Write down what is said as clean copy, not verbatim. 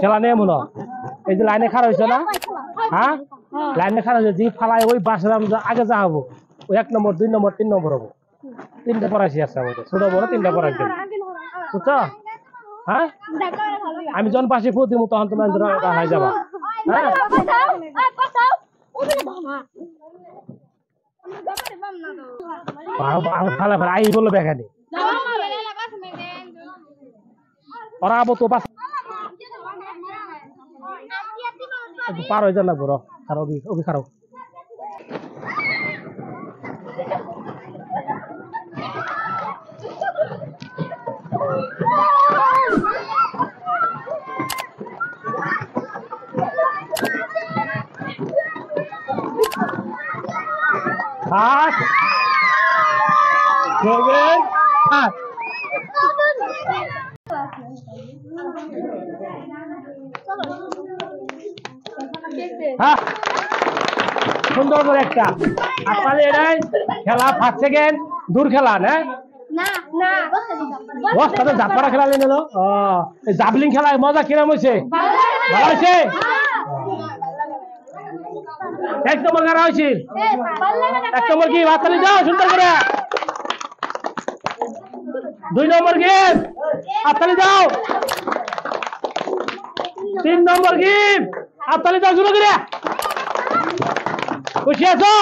খেলা নেই মনে এই যে লাইনে খারাপ হয়েছে না হ্যাঁ লাইনে খারাপ হয়েছে যে ফালায় ওই বাসের আগে যা হবো ওই 1 নম্বর 2 নম্বর 3 নম্বর হবো 3টা পড়াইছি আছে আমাদের ছোট বড় 3টা পড়াইছি বুঝছো হ্যাঁ আমি যখন পাশে ফু দিব তখন তুমি হাই যাবা ফালা ফালা আই বললো বেখানি ওরা আবো তো পার হয়ে যান না বড় খারাপ ওকে খারাপ আট 7 8 হ্যাঁ সুন্দর করে একটা আপনাদের এটাই খেলা 5 সেকেন্ড দূর খেলা না বস তাদের জাপারা খেলা নিল জাবলিং খেলায় মজা কিরম হয়েছে ভালো হয়েছে 1 নম্বর কারা হয়েছে 1 নম্বর কি হাততালি দাও সুন্দর করে 2 নম্বর কি হাততালি দাও 3 নম্বর কি হাততালি দাও শুরু করে খুশি আছো